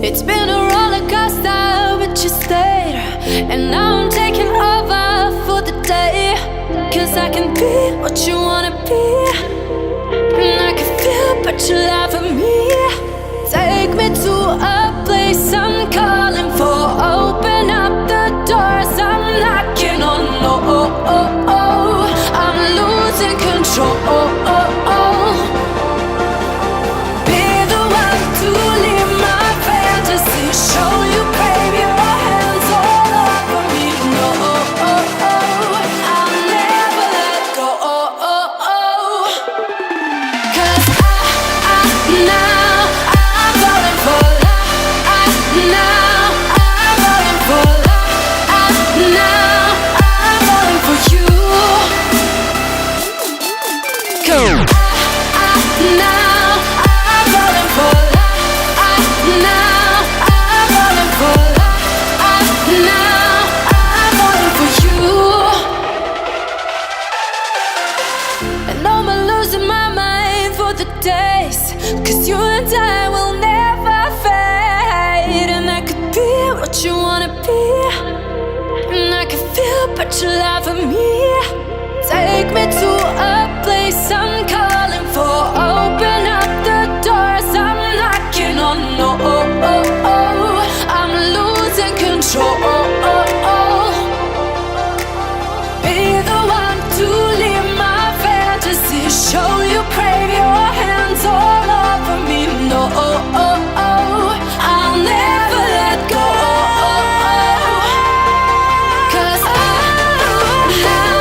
It's been a roller coaster, but you stayed. And now I'm taking over for the day. 'Cause I can be what you wanna be, and I can feel but you lie for me. Take me to a place I'm calling for. Open up the doors I'm knocking on. I'm losing control. Be the one to leave my fantasy. Show you, baby, your hands all over me. No, I'll never let go. 'Cause now I'm falling for love. Now I'm falling for love. Now I'm falling for you. 'Cause now I'm falling for love. Now I'm falling for love. Now I'm falling for you. And I'm losing my mind for the days. 'Cause you and I will never fade. And I could be what you wanna be, and I can feel but you lie for me. Take me to a place I'm calling for. Open up the doors I'm knocking on. No, I'm losing control. Be the one to leave my fantasy. Show you, crave your hands all over me. No, I'll never let go. 'Cause now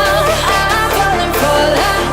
I'm falling for love.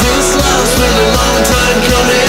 This love's been a long time coming.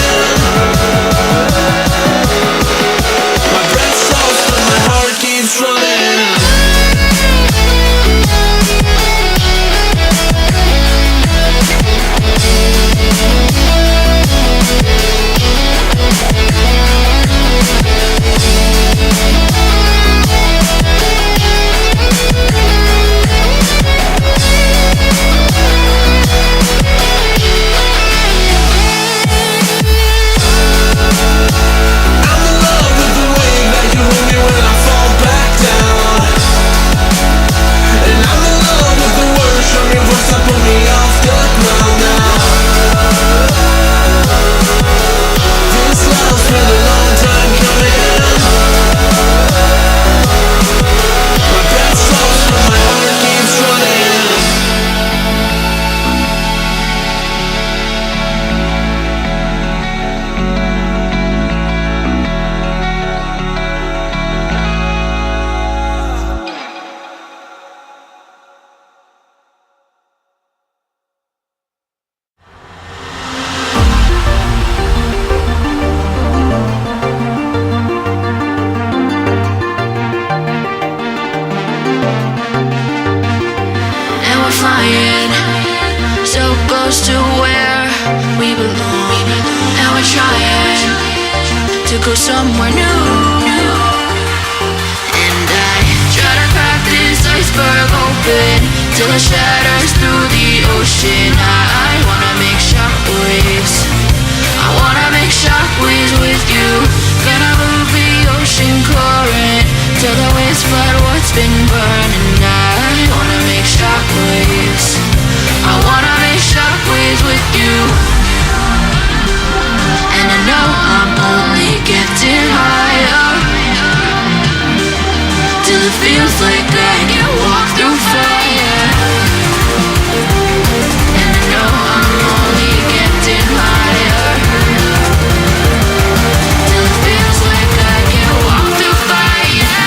go somewhere new. And I try to crack this iceberg open till it shatters through the ocean. I wanna make shockwaves. I wanna make shockwaves with you. Gonna move the ocean current till the waves flood what's been burning. I wanna make shockwaves. I wanna make shockwaves with you. And I know I'm only getting higher till it feels like I can walk through fire. And I know I'm only getting higher till it feels like I can walk through fire.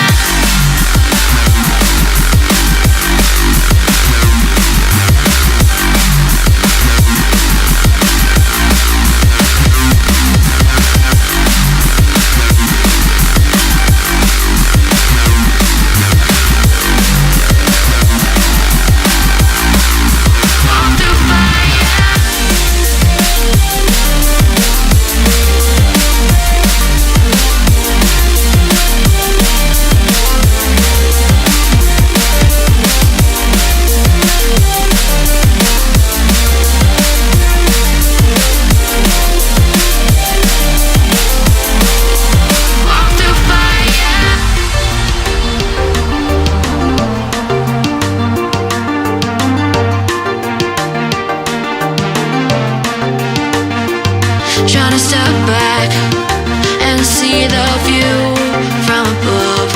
Trying to step back and see the view from above,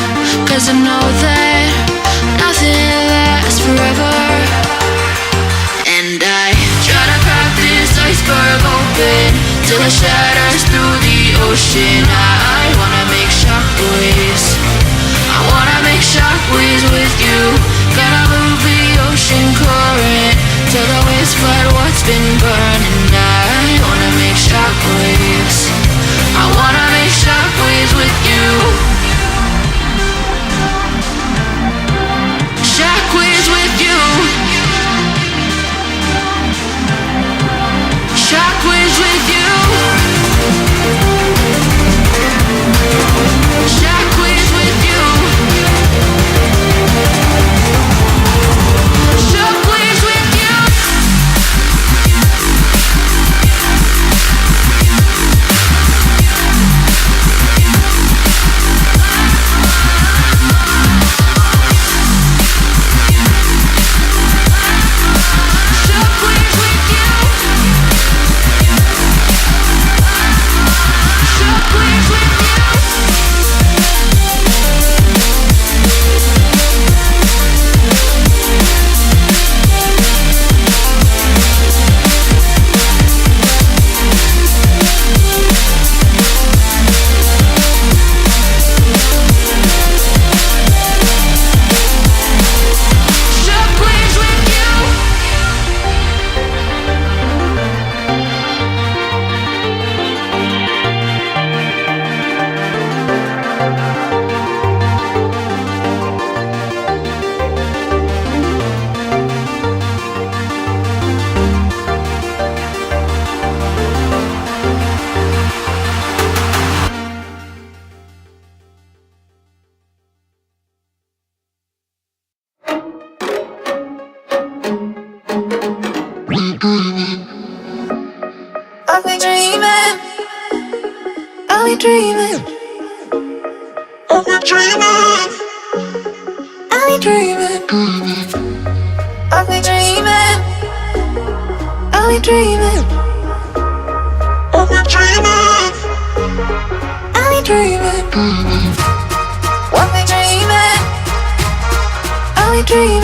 'cause I know that nothing lasts forever. And I try to crack this iceberg open till it shatters through the ocean. I wanna make shockwaves. I wanna make shockwaves with you. Gonna move the ocean current till the waves flood what's been burning. I wanna make shockwaves. I wanna make shockwaves with you. Shockwaves with you. Shockwaves with you. Shockwaves with you. Shockwaves with you. I've been dreaming. I've been dreaming. I've been dreaming. I've been dreaming. I've been dreaming. I've been dreaming. I've been dreaming. I've been dreaming. I've been dreaming. I've been dreaming.